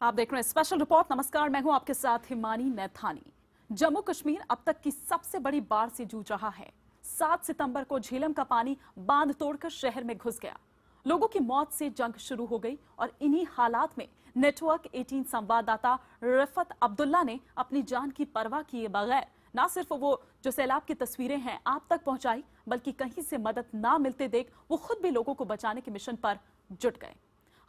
आप देख रहे हैं स्पेशल रिपोर्ट। नमस्कार, मैं हूं आपके साथ हिमानी नैथानी। जम्मू कश्मीर अब तक की सबसे बड़ी बाढ़ से जूझ रहा है। 7 सितंबर को झेलम का पानी बांध तोड़कर शहर में घुस गया। लोगों की मौत से जंग शुरू हो गई और इन्हीं हालात में नेटवर्क 18 संवाददाता रिफत अब्दुल्ला ने अपनी जान की परवाह किए बगैर न सिर्फ वो जो सैलाब की तस्वीरें हैं आप तक पहुंचाई, बल्कि कहीं से मदद ना मिलते देख वो खुद भी लोगों को बचाने के मिशन पर जुट गए।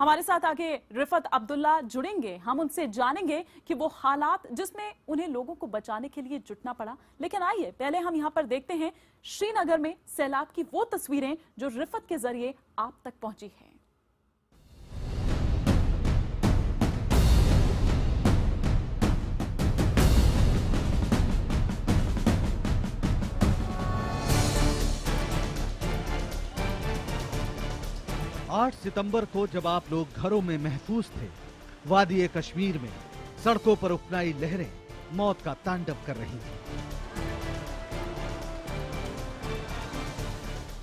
हमारे साथ आगे रिफत अब्दुल्ला जुड़ेंगे। हम उनसे जानेंगे कि वो हालात जिसमें उन्हें लोगों को बचाने के लिए जुटना पड़ा। लेकिन आइए पहले हम यहां पर देखते हैं श्रीनगर में सैलाब की वो तस्वीरें जो रिफत के जरिए आप तक पहुंची हैं। 8 सितंबर को जब आप लोग घरों में महफूज थे, वादी कश्मीर में सड़कों पर उपनाई लहरें मौत का तांडव कर रही थी।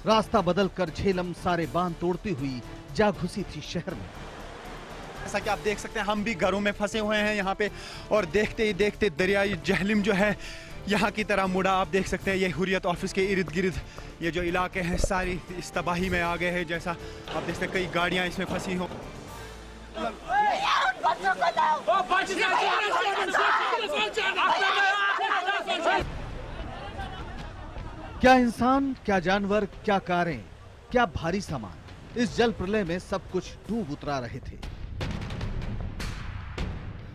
रास्ता बदलकर झेलम सारे बांध तोड़ती हुई जा घुसी थी शहर में। जैसा कि आप देख सकते हैं, हम भी घरों में फंसे हुए हैं यहाँ पे, और देखते ही देखते दरियाई जहलिम जो है यहाँ की तरह मुड़ा। आप देख सकते हैं ये हुर्रियत ऑफिस के इर्द गिर्द ये जो इलाके हैं सारी इस तबाही में आ गए हैं। जैसा आप देख सकते हैं कई गाड़ियाँ इसमें फंसी हो। क्या इंसान, क्या जानवर, क्या कारें, क्या भारी सामान, इस जल प्रलय में सब कुछ डूब उतरा रहे थे।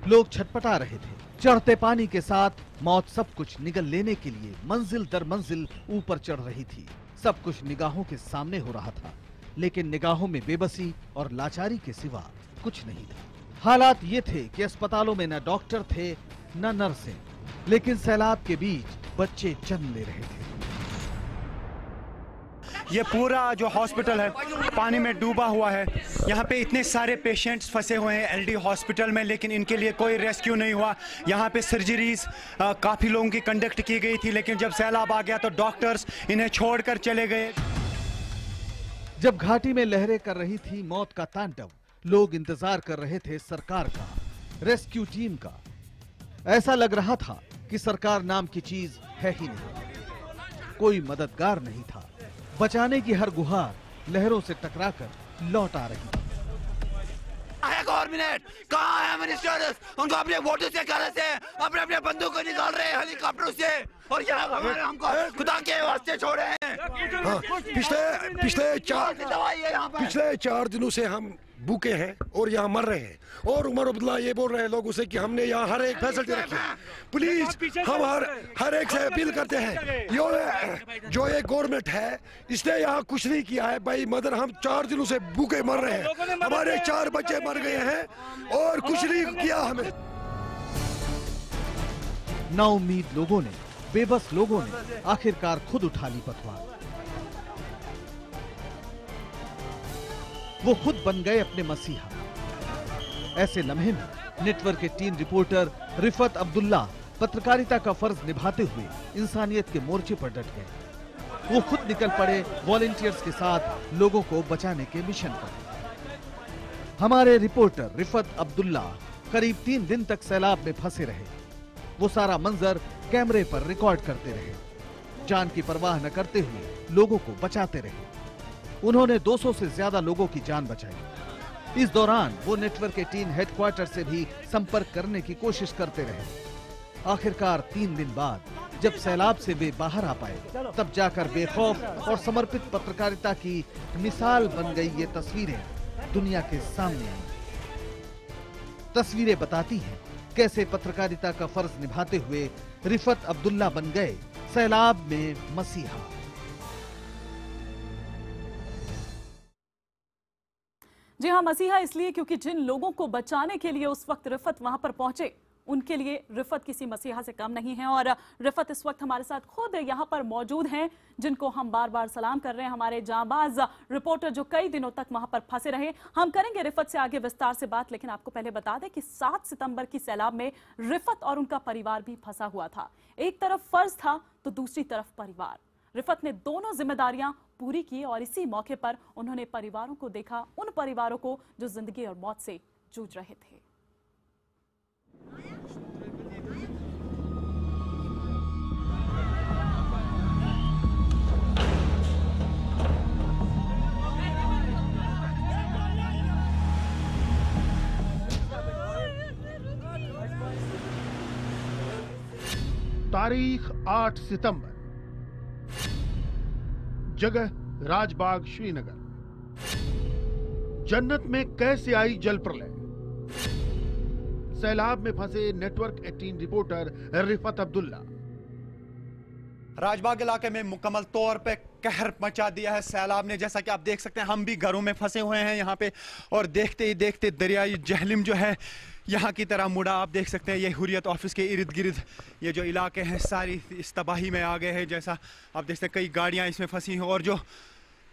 लोग छटपटा रहे थे। चढ़ते पानी के साथ मौत सब कुछ निगल लेने के लिए मंजिल दर मंजिल ऊपर चढ़ रही थी। सब कुछ निगाहों के सामने हो रहा था, लेकिन निगाहों में बेबसी और लाचारी के सिवा कुछ नहीं था। हालात ये थे कि अस्पतालों में न डॉक्टर थे न नर्सें, लेकिन सैलाब के बीच बच्चे जन्म ले रहे थे। ये पूरा जो हॉस्पिटल है पानी में डूबा हुआ है। यहाँ पे इतने सारे पेशेंट्स फंसे हुए हैं एलडी हॉस्पिटल में, लेकिन इनके लिए कोई रेस्क्यू नहीं हुआ। यहाँ पे सर्जरीज काफ़ी लोगों की कंडक्ट की गई थी, लेकिन जब सैलाब आ गया तो डॉक्टर्स इन्हें छोड़कर चले गए। जब घाटी में लहरें कर रही थी मौत का तांडव, लोग इंतजार कर रहे थे सरकार का, रेस्क्यू टीम का। ऐसा लग रहा था कि सरकार नाम की चीज है ही नहीं। कोई मददगार नहीं था। बचाने की हर गुहार लहरों से टकराकर लौट आ रही थी। गवर्नमेंट कहाँ है मिनिस्टर्स? उनको अपने वोटों से घर से अपने अपने बंदूक को निकाल रहे हैं हेलीकॉप्टरों से, और यहाँ हमारे हमको खुदा के वास्ते छोड़े हैं। पिछले 4 दिनों से हम भूखे हैं और यहाँ मर रहे हैं, और उमर अब्दुल्ला ये बोल रहे हैं लोगों से कि हमने यहाँ हर एक फैसिलिटी रखी है। प्लीज हम हर एक से अपील करते हैं, जो ये गवर्नमेंट है इसने यहाँ कुछ नहीं किया है भाई। मदर हम 4 दिनों से भूखे मर रहे हैं, हमारे 4 बच्चे मर गए हैं और कुछ नहीं किया हमें। नाउम्मीद लोगों ने, बेबस लोगों ने आखिरकार खुद उठा ली पतवार। वो खुद बन गए अपने मसीहा। ऐसे लम्हे में नेटवर्क के 3 रिपोर्टर रिफत अब्दुल्ला पत्रकारिता का फर्ज निभाते हुए इंसानियत के मोर्चे पर डट गए। वो खुद निकल पड़े वॉलंटियर्स के साथ लोगों को बचाने के मिशन पर। हमारे रिपोर्टर रिफत अब्दुल्ला करीब 3 दिन तक सैलाब में फंसे रहे। वो सारा मंजर कैमरे पर रिकॉर्ड करते रहे, जान की परवाह न करते हुए लोगों को बचाते रहे। उन्होंने 200 से ज्यादा लोगों की जान बचाई। इस दौरान वो नेटवर्क के 3 हेडक्वार्टर से भी संपर्क करने की कोशिश करते रहे। आखिरकार 3 दिन बाद जब सैलाब से वे बाहर आ पाए, तब जाकर बेखौफ और समर्पित पत्रकारिता की मिसाल बन गई ये तस्वीरें दुनिया के सामने आई। तस्वीरें बताती हैं कैसे पत्रकारिता का फर्ज निभाते हुए रिफत अब्दुल्ला बन गए सैलाब में मसीहा। जी हाँ, मसीहा इसलिए क्योंकि जिन लोगों को बचाने के लिए उस वक्त रिफत वहां पर पहुंचे, उनके लिए रिफत किसी मसीहा से कम नहीं है। और रिफत इस वक्त हमारे साथ खुद यहाँ पर मौजूद हैं, जिनको हम बार बार सलाम कर रहे हैं, हमारे जांबाज रिपोर्टर जो कई दिनों तक वहां पर फंसे रहे। हम करेंगे रिफत से आगे विस्तार से बात, लेकिन आपको पहले बता दें कि 7 सितंबर की सैलाब में रिफत और उनका परिवार भी फंसा हुआ था। एक तरफ फर्ज था तो दूसरी तरफ परिवार। रिफत ने दोनों जिम्मेदारियां पूरी की और इसी मौके पर उन्होंने परिवारों को देखा, उन परिवारों को जो जिंदगी और मौत से जूझ रहे थे। तारीख 8 सितंबर, जगह राजबाग श्रीनगर। जन्नत में कैसे आई जल प्रलय? सैलाब में फंसे नेटवर्क 18 रिपोर्टर रिफत अब्दुल्ला। राजबाग इलाके में मुकम्मल तौर पे कहर मचा दिया है सैलाब ने। जैसा कि आप देख सकते हैं, हम भी घरों में फंसे हुए हैं यहाँ पे, और देखते ही देखते दरियाई जहलिम जो है यहाँ की तरह मुड़ा। आप देख सकते हैं ये हुर्रियत ऑफिस के इर्द गिर्द ये जो इलाके हैं सारी इस तबाही में आ गए हैं। जैसा आप देख सकते हैं कई गाड़ियाँ इसमें फंसी हैं, और जो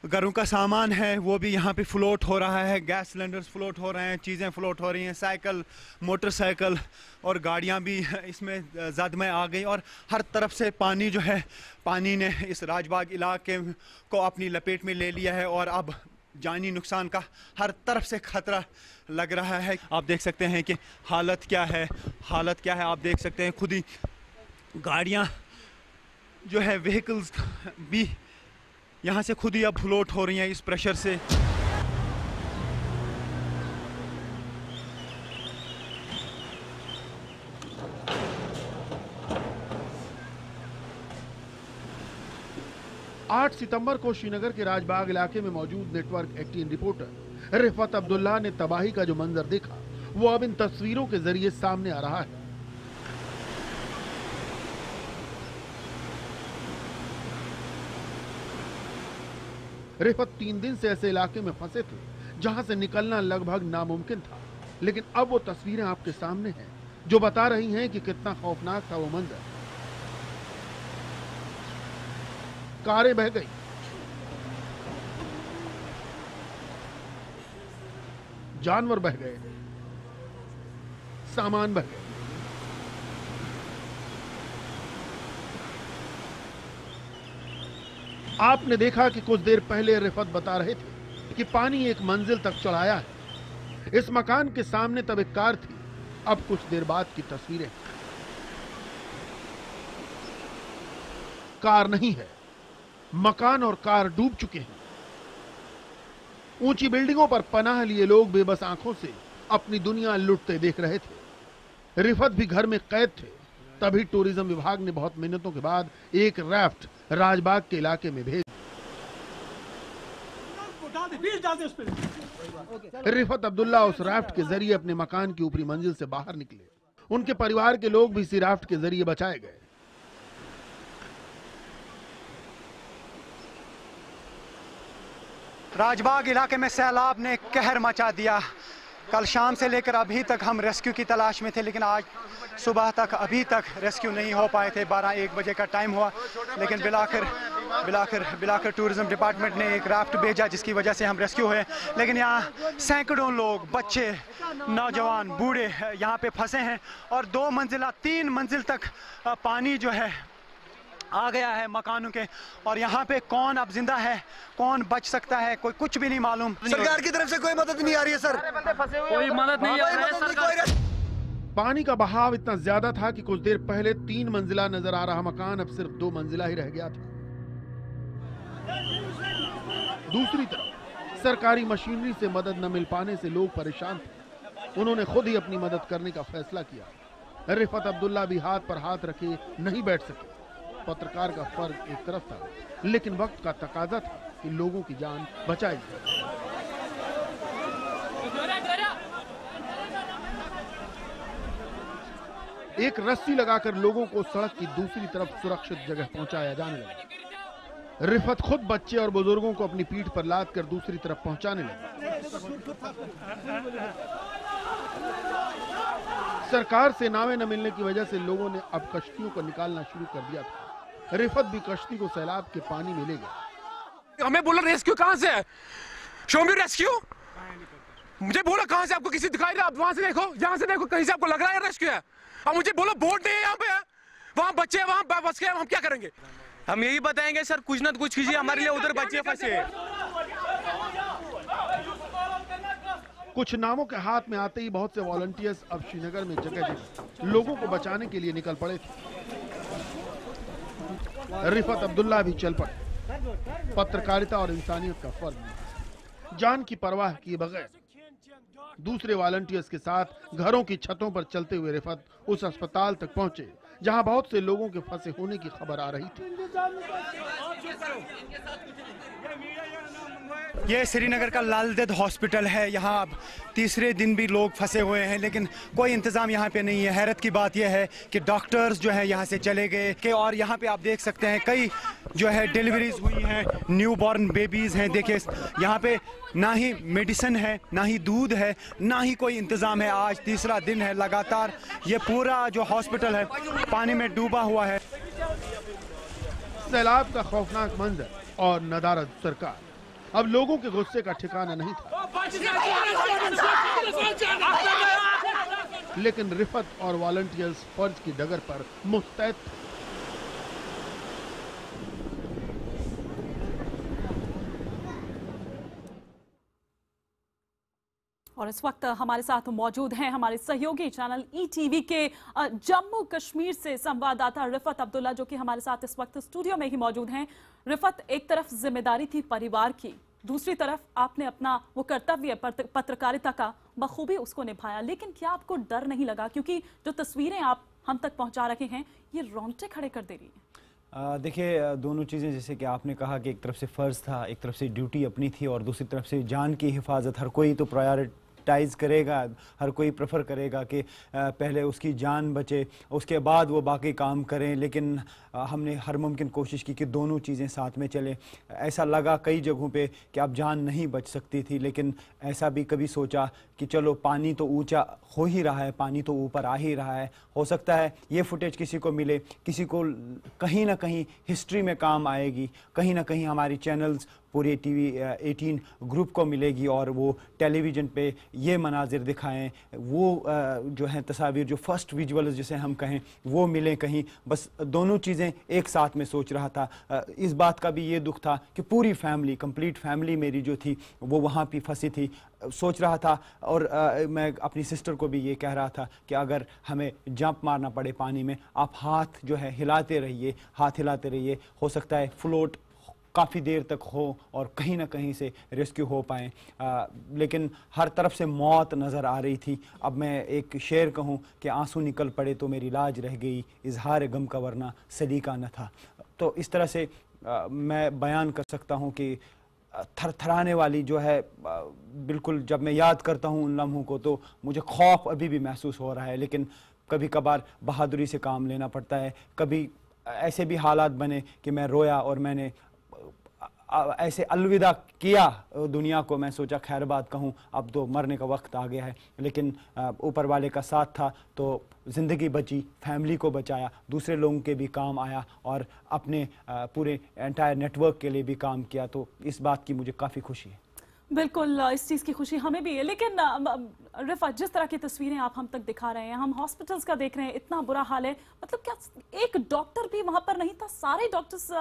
घरों का सामान है वो भी यहाँ पे फ्लोट हो रहा है। गैस सिलेंडर्स फ्लोट हो रहे हैं, चीज़ें फ्लोट हो रही हैं, साइकिल, मोटरसाइकिल और गाड़ियाँ भी इसमें जद में आ गई। और हर तरफ से पानी जो है, पानी ने इस राजबाग इलाके को अपनी लपेट में ले लिया है, और अब जानी नुकसान का हर तरफ से खतरा लग रहा है। आप देख सकते हैं कि हालत क्या है, हालत क्या है। आप देख सकते हैं खुद ही गाड़ियाँ जो है, व्हीकल्स भी यहाँ से खुद ही अब फ्लोट हो रही हैं इस प्रेशर से। आठ सितंबर को श्रीनगर के राजबाग इलाके में मौजूद नेटवर्क 18 रिपोर्टर रिफत अब्दुल्ला ने तबाही का जो मंजर देखा वो अब इन तस्वीरों के जरिए सामने आ रहा है। रिफत 3 दिन से ऐसे इलाके में फंसे थे जहां से निकलना लगभग नामुमकिन था, लेकिन अब वो तस्वीरें आपके सामने हैं जो बता रही हैं कि कितना खौफनाक था वो मंजर। कारें बह गई, जानवर बह गए, सामान बह गए। आपने देखा कि कुछ देर पहले रिफत बता रहे थे कि पानी एक मंजिल तक चढ़ाया है। इस मकान के सामने तब एक कार थी, अब कुछ देर बाद की तस्वीरें। कार नहीं है, मकान और कार डूब चुके हैं। ऊंची बिल्डिंगों पर पनाह लिए लोग बेबस आंखों से अपनी दुनिया लुटते देख रहे थे। रिफत भी घर में कैद थे। तभी टूरिज्म विभाग ने बहुत मिन्नतों के बाद एक राफ्ट राजबाग के इलाके में भेज। रिफत अब्दुल्ला उस राफ्ट के जरिए अपने मकान की ऊपरी मंजिल से बाहर निकले। उनके परिवार के लोग भी इसी राफ्ट के जरिए बचाए गए। राजबाग इलाके में सैलाब ने कहर मचा दिया। कल शाम से लेकर अभी तक हम रेस्क्यू की तलाश में थे, लेकिन आज सुबह तक अभी तक रेस्क्यू नहीं हो पाए थे। 12-1 बजे का टाइम हुआ, लेकिन बिलाकर टूरिज्म डिपार्टमेंट ने एक राफ्ट भेजा जिसकी वजह से हम रेस्क्यू हुए। लेकिन यहाँ सैकड़ों लोग, बच्चे, नौजवान, बूढ़े यहाँ पे फंसे हैं, और 2 मंजिला 3 मंजिल तक पानी जो है आ गया है मकानों के। और यहाँ पे कौन अब जिंदा है, कौन बच सकता है, कोई कुछ भी नहीं मालूम। सरकार की तरफ से कोई मदद नहीं आ रही है सर, कोई मदद नहीं आ रही है। पानी का बहाव इतना ज्यादा था कि कुछ देर पहले 3 मंजिला नजर आ रहा मकान अब सिर्फ 2 मंजिला ही रह गया था। दूसरी तरफ सरकारी मशीनरी से मदद न मिल पाने से लोग परेशान थे। उन्होंने खुद ही अपनी मदद करने का फैसला किया। रिफत अब्दुल्ला भी हाथ पर हाथ रखे नहीं बैठ सके। पत्रकार का फर्ज एक तरफ था, लेकिन वक्त का तकाजा था कि लोगों की जान बचाई जाए। एक रस्सी लगाकर लोगों को सड़क की दूसरी तरफ सुरक्षित जगह पहुंचाया जाने लगा। रिफत खुद बच्चे और बुजुर्गों को अपनी पीठ पर लाद कर दूसरी तरफ पहुंचाने लगा। सरकार से नावें न मिलने की वजह से लोगों ने अब कश्तियों को निकालना शुरू कर दिया था। रिफत भी कश्ती को सैलाब के पानी में ले गया। हमें बोला रेस्क्यू कहाँ से है? शो मी रेस्क्यू। मुझे बोला कहाँ से आपको किसी दिखाई दे? आप वहां से देखो, यहाँ से देखो, कहीं से आपको लग रहा है रेस्क्यू है? अब मुझे बोलो बोट नहीं है यहाँ पे, वहाँ बच्चे वहाँ बस के, हम क्या करेंगे? हम यही बताएंगे सर, कुछ ना कुछ कीजिए हमारे लिए, उधर बच्चे फंसे। कुछ नामों के हाथ में आते ही बहुत से वॉलंटियर्स अब श्रीनगर में जगह जगह लोगों को बचाने के लिए निकल पड़े थे। रिफत अब्दुल्ला भी चल पड़े। पत्रकारिता और इंसानियत का फर्ज, जान की परवाह किए बगैर दूसरे वॉलंटियर्स के साथ घरों की छतों पर चलते हुए रिफत उस अस्पताल तक पहुंचे जहां बहुत से लोगों के फंसे होने की खबर आ रही थी। ये श्रीनगर का लालदेद हॉस्पिटल है। यहाँ अब तीसरे दिन भी लोग फंसे हुए हैं, लेकिन कोई इंतज़ाम यहाँ पे नहीं है। हैरत की बात यह है कि डॉक्टर्स जो है यहाँ से चले गए कि, और यहाँ पे आप देख सकते हैं कई जो है डिलीवरीज हुई हैं, न्यू बॉर्न बेबीज़ हैं। देखिए यहाँ पे ना ही मेडिसिन है, ना ही दूध है, ना ही कोई इंतज़ाम है। आज तीसरा दिन है लगातार ये पूरा जो हॉस्पिटल है पानी में डूबा हुआ है। सैलाब का खौफनाक मंजर और नदारद सरकार। अब लोगों के गुस्से का ठिकाना नहीं था, लेकिन रिफत और वॉलंटियर्स फर्ज की डगर पर मुस्तैद थे। और इस वक्त हमारे साथ मौजूद हैं हमारे सहयोगी चैनल ईटीवी के जम्मू कश्मीर से संवाददाता रिफत अब्दुल्ला, जो कि हमारे साथ इस वक्त स्टूडियो में ही मौजूद हैं। रिफत, एक तरफ जिम्मेदारी थी परिवार की, दूसरी तरफ आपने अपना वो कर्तव्य पत्रकारिता का बखूबी उसको निभाया, लेकिन क्या आपको डर नहीं लगा? क्योंकि जो तस्वीरें आप हम तक पहुंचा रहे हैं ये रोंगटे खड़े कर दे रही हैं। देखिए, दोनों चीज़ें, जैसे कि आपने कहा कि एक तरफ से फ़र्ज़ था, एक तरफ से ड्यूटी अपनी थी, और दूसरी तरफ से जान की हिफाजत। हर कोई तो प्रायोरिटाइज करेगा, हर कोई प्रेफर करेगा कि पहले उसकी जान बचे, उसके बाद वो बाकी काम करें। लेकिन हमने हर मुमकिन कोशिश की कि दोनों चीज़ें साथ में चलें। ऐसा लगा कई जगहों पे कि अब जान नहीं बच सकती थी, लेकिन ऐसा भी कभी सोचा कि चलो पानी तो ऊंचा हो ही रहा है, पानी तो ऊपर आ ही रहा है, हो सकता है ये फुटेज किसी को मिले, किसी को कहीं ना कहीं हिस्ट्री में काम आएगी, कहीं ना कहीं हमारी चैनल्स पूरे टीवी 18 ग्रुप को मिलेगी और वो टेलीविज़न पे ये मनाजिर दिखाएं, वो जो है तस्वीर, जो फर्स्ट विजुअल्स जिसे हम कहें, वो मिलें कहीं। बस दोनों चीज़ें एक साथ में सोच रहा था। इस बात का भी ये दुख था कि पूरी फैमिली, कंप्लीट फैमिली मेरी जो थी वो वहाँ पे फंसी थी। सोच रहा था, और मैं अपनी सिस्टर को भी ये कह रहा था कि अगर हमें जंप मारना पड़े पानी में, आप हाथ जो है हिलाते रहिए, हाथ हिलाते रहिए, हो सकता है फ्लोट काफ़ी देर तक हो और कहीं ना कहीं से रेस्क्यू हो पाएँ। लेकिन हर तरफ से मौत नज़र आ रही थी। अब मैं एक शेर कहूँ कि आंसू निकल पड़े तो मेरी लाज रह गई, इजहार गम का वरना सलीका न था। तो इस तरह से मैं बयान कर सकता हूँ कि थरथराने वाली जो है, बिल्कुल जब मैं याद करता हूँ उन लम्हों को तो मुझे खौफ अभी भी महसूस हो रहा है। लेकिन कभी कभार बहादुरी से काम लेना पड़ता है। कभी ऐसे भी हालात बने कि मैं रोया और मैंने ऐसे अलविदा किया दुनिया को। मैं सोचा खैर बात कहूँ, अब तो मरने का वक्त आ गया है, लेकिन ऊपर वाले का साथ था तो ज़िंदगी बची, फैमिली को बचाया, दूसरे लोगों के भी काम आया और अपने पूरे एंटायर नेटवर्क के लिए भी काम किया। तो इस बात की मुझे काफ़ी खुशी है। बिल्कुल, इस चीज़ की खुशी हमें भी है। लेकिन रिफत, जिस तरह की तस्वीरें आप हम तक दिखा रहे हैं, हम हॉस्पिटल्स का देख रहे हैं, इतना बुरा हाल है। मतलब क्या एक डॉक्टर भी वहां पर नहीं था? सारे डॉक्टर्स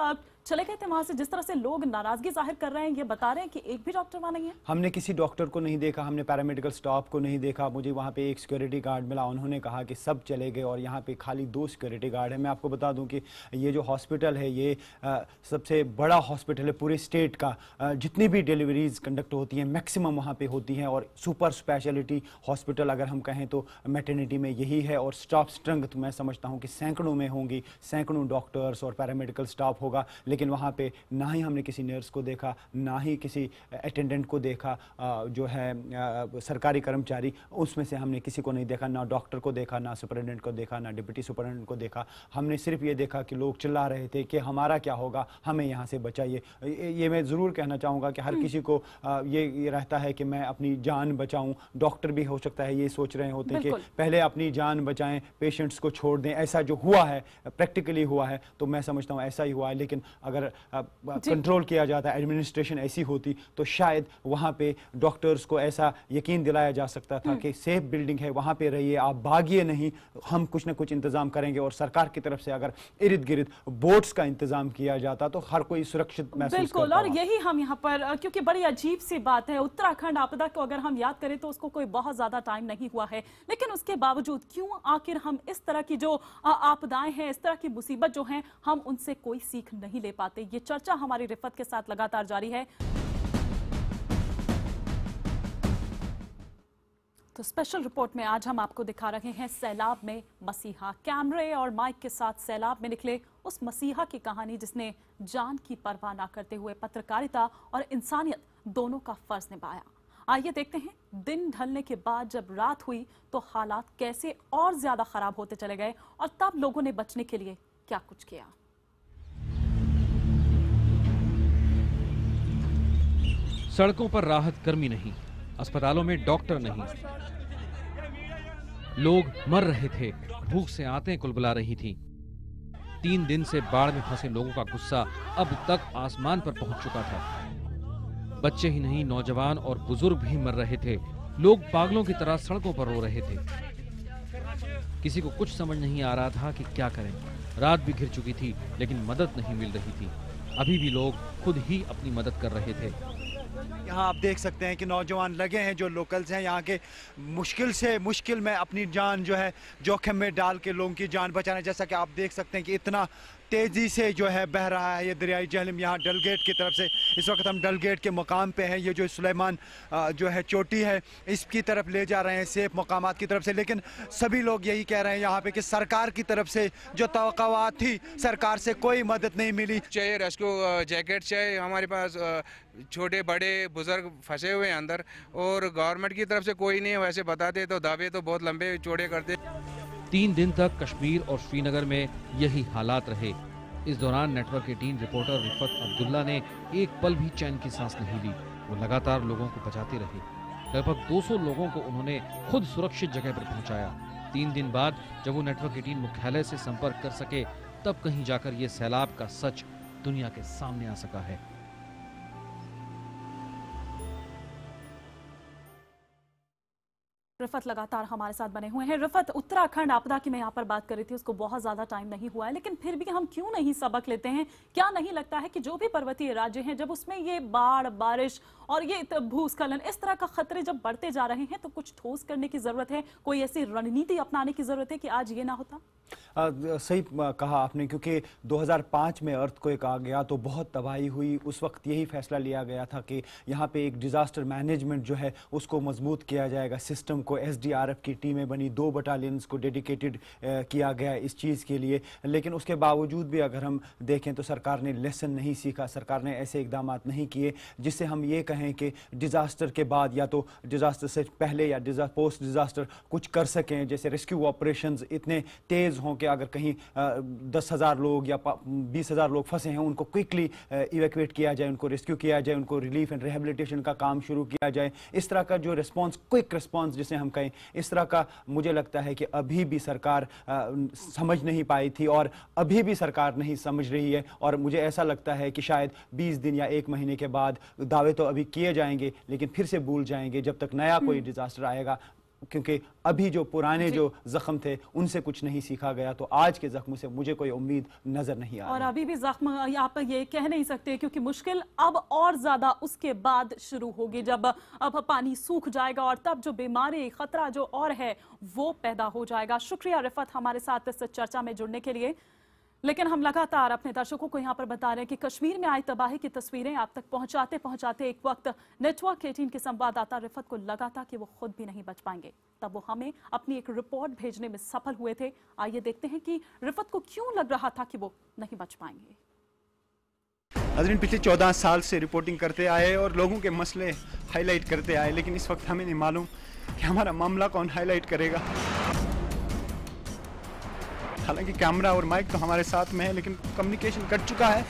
चले गए थे वहां से? जिस तरह से लोग नाराजगी जाहिर कर रहे हैं, ये बता रहे हैं कि एक भी डॉक्टर वहां नहीं है। हमने किसी डॉक्टर को नहीं देखा, हमने पैरामेडिकल स्टाफ को नहीं देखा। मुझे वहाँ पे एक सिक्योरिटी गार्ड मिला, उन्होंने कहा कि सब चले गए और यहाँ पे खाली 2 सिक्योरिटी गार्ड है। मैं आपको बता दूं कि ये जो हॉस्पिटल है ये सबसे बड़ा हॉस्पिटल है पूरे स्टेट का। जितनी भी डिलीवरीज कंडक्ट होती हैं मैक्सिमम वहाँ पे होती हैं, और सुपर स्पेशलिटी हॉस्पिटल अगर हम कहें तो मैटरनिटी में यही है। और स्टाफ स्ट्रेंथ मैं समझता हूँ कि सैकड़ों में होंगी, सैकड़ों डॉक्टर्स और पैरामेडिकल स्टाफ होगा। लेकिन वहाँ पे ना ही हमने किसी नर्स को देखा, ना ही किसी अटेंडेंट को देखा, जो है सरकारी कर्मचारी, उसमें से हमने किसी को नहीं देखा। ना डॉक्टर को देखा, ना सुपरिटेंडेंट को देखा, ना डिप्टी सुपरिटेंडेंट को देखा। हमने सिर्फ ये देखा कि लोग चिल्ला रहे थे कि हमारा क्या होगा, हमें यहाँ से बचाइए। ये मैं ज़रूर कहना चाहूँगा कि हर किसी को ये रहता है कि मैं अपनी जान बचाऊँ। डॉक्टर भी हो सकता है ये सोच रहे होते हैं कि पहले अपनी जान बचाएं, पेशेंट्स को छोड़ दें। ऐसा जो हुआ है, प्रैक्टिकली हुआ है, तो मैं समझता हूँ ऐसा ही हुआ है। लेकिन अगर कंट्रोल किया जाता, एडमिनिस्ट्रेशन ऐसी होती, तो शायद वहाँ पे डॉक्टर्स को ऐसा यकीन दिलाया जा सकता था कि सेफ बिल्डिंग है, वहाँ पे रहिए, आप भागिए नहीं, हम कुछ ना कुछ इंतजाम करेंगे। और सरकार की तरफ से अगर इर्द गिर्द बोट्स का इंतजाम किया जाता तो हर कोई सुरक्षित महसूस करता। बिल्कुल, और यही हम यहाँ पर, क्योंकि बड़ी अजीब सी बात है, उत्तराखंड आपदा को अगर हम याद करें तो उसको कोई बहुत ज्यादा टाइम नहीं हुआ है, लेकिन उसके बावजूद क्यों आखिर हम इस तरह की जो आपदाएं हैं, इस तरह की मुसीबत जो हैं, हम उनसे कोई सीख नहीं ले पाते? ये चर्चा हमारी रिफत के साथ लगातार जारी है। तो स्पेशल रिपोर्ट में आज हम आपको दिखा रहे हैं सैलाब में मसीहा। कैमरे और माइक के साथ सैलाब में निकले उस मसीहा की कहानी जिसने जान की परवाह न करते हुए पत्रकारिता और इंसानियत दोनों का फर्ज निभाया। आइए देखते हैं दिन ढलने के बाद जब रात हुई तो हालात कैसे और ज्यादा खराब होते चले गए और तब लोगों ने बचने के लिए क्या कुछ किया। सड़कों पर राहत कर्मी नहीं, अस्पतालों में डॉक्टर नहीं, लोग मर रहे थे, भूख से आंतें कुलबुला रही थीं। 3 दिन से बाढ़ में फंसे लोगों का गुस्सा अब तक आसमान पर पहुंच चुका था। बच्चे ही नहीं, नौजवान और बुजुर्ग भी मर रहे थे। लोग पागलों की तरह सड़कों पर रो रहे थे। किसी को कुछ समझ नहीं आ रहा था कि क्या करें। रात भी घिर चुकी थी लेकिन मदद नहीं मिल रही थी। अभी भी लोग खुद ही अपनी मदद कर रहे थे। यहाँ आप देख सकते हैं कि नौजवान लगे हैं जो लोकल्स हैं यहाँ के, मुश्किल से मुश्किल में अपनी जान जो है जोखिम में डाल के लोगों की जान बचाना। जैसा कि आप देख सकते हैं कि इतना तेज़ी से जो है बह रहा है ये दरियाई जहलम यहाँ डलगेट की तरफ से। इस वक्त हम डलगेट के मुकाम पे हैं। ये जो सुलेमान जो है चोटी है इसकी तरफ ले जा रहे हैं सेफ मकामात की तरफ से, लेकिन सभी लोग यही कह रहे हैं यहाँ पे कि सरकार की तरफ से जो तवक्कुआत थी सरकार से कोई मदद नहीं मिली। चाहिए रेस्क्यू जैकेट चाहिए, हमारे पास छोटे बड़े बुजुर्ग फंसे हुए हैं अंदर और गवर्नमेंट की तरफ से कोई नहीं है। वैसे बताते तो दावे तो बहुत लंबे चौड़े करते। 3 दिन तक कश्मीर और श्रीनगर में यही हालात रहे। इस दौरान नेटवर्क के टीम रिपोर्टर रिफत अब्दुल्ला ने एक पल भी चैन की सांस नहीं ली। वो लगातार लोगों को बचाते रहे। लगभग 200 लोगों को उन्होंने खुद सुरक्षित जगह पर पहुंचाया। 3 दिन बाद जब वो नेटवर्क की टीम मुख्यालय से संपर्क कर सके तब कहीं जाकर ये सैलाब का सच दुनिया के सामने आ सका है। रिफत लगातार हमारे साथ बने हुए हैं। रिफत, उत्तराखंड आपदा की मैं यहाँ पर बात कर रही थी, उसको बहुत ज्यादा टाइम नहीं हुआ है, लेकिन फिर भी हम क्यों नहीं सबक लेते हैं? क्या नहीं लगता है कि जो भी पर्वतीय राज्य हैं जब उसमें ये बाढ़, बारिश और ये भूस्खलन इस तरह का खतरे जब बढ़ते जा रहे हैं तो कुछ ठोस करने की जरूरत है, कोई ऐसी रणनीति अपनाने की जरूरत है कि आज ये ना होता? सही कहा आपने, क्योंकि 2005 में अर्थक्वेक आ गया तो बहुत तबाही हुई। उस वक्त यही फैसला लिया गया था कि यहाँ पे एक डिज़ास्टर मैनेजमेंट जो है उसको मजबूत किया जाएगा, सिस्टम को। SDRF की टीमें बनी, 2 बटालियंस को डेडिकेटेड किया गया इस चीज़ के लिए। लेकिन उसके बावजूद भी अगर हम देखें तो सरकार ने लेसन नहीं सीखा, सरकार ने ऐसे इकदाम नहीं किए जिससे हम ये कहें कि डिज़ास्टर के बाद या तो डिज़ास्टर से पहले या पोस्ट डिज़ास्टर कुछ कर सकें। जैसे रेस्क्यू ऑपरेशंस इतने तेज़ हों कि अगर कहीं 10,000 लोग या 20,000 लोग फंसे हैं उनको क्विकली इवैक्यूएट किया जाए, उनको रेस्क्यू किया जाए, उनको रिलीफ एंड रिहेबिलिटेशन का काम शुरू किया जाए। इस तरह का जो रिस्पॉन्स, क्विक रिस्पॉन्स जिसे हम कहें, इस तरह का मुझे लगता है कि अभी भी सरकार समझ नहीं पाई थी और अभी भी सरकार नहीं समझ रही है। और मुझे ऐसा लगता है कि शायद 20 दिन या 1 महीने के बाद दावे तो अभी किए जाएंगे लेकिन फिर से भूल जाएंगे जब तक नया कोई डिजास्टर आएगा, क्योंकि अभी जो पुराने जो जख्म थे उनसे कुछ नहीं सीखा गया। तो आज के जख्म से मुझे कोई उम्मीद नजर नहीं आ रही। और अभी भी जख्म आप ये कह नहीं सकते क्योंकि मुश्किल अब और ज्यादा उसके बाद शुरू होगी जब अब पानी सूख जाएगा और तब जो बीमारी, खतरा जो और है वो पैदा हो जाएगा। शुक्रिया रिफत हमारे साथ इस चर्चा में जुड़ने के लिए। लेकिन हम लगातार अपने दर्शकों को यहाँ पर बता रहे हैं कि कश्मीर में आई तबाही की तस्वीरें आप तक पहुंचाते पहुंचाते एक वक्त नेटवर्क 18 के संवाददाता रिफत को लगा था कि वो खुद भी नहीं बच पाएंगे। तब वो हमें अपनी एक रिपोर्ट भेजने में सफल हुए थे। आइए देखते हैं कि रिफत को क्यों लग रहा था कि वो नहीं बच पाएंगे। हज़रीन, पिछले 14 साल से रिपोर्टिंग करते आए और लोगों के मसले हाईलाइट करते आए, लेकिन इस वक्त हमें नहीं मालूम कि हमारा मामला कौन हाईलाइट करेगा। हालांकि कैमरा और माइक तो हमारे साथ में है लेकिन कम्युनिकेशन कट चुका है।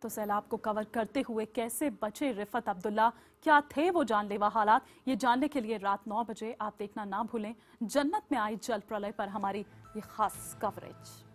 तो सैलाब को कवर करते हुए कैसे बचे रिफत अब्दुल्ला, क्या थे वो जानलेवा हालात, ये जानने के लिए रात 9 बजे आप देखना ना भूलें जन्नत में आई जल प्रलय पर हमारी ये खास कवरेज।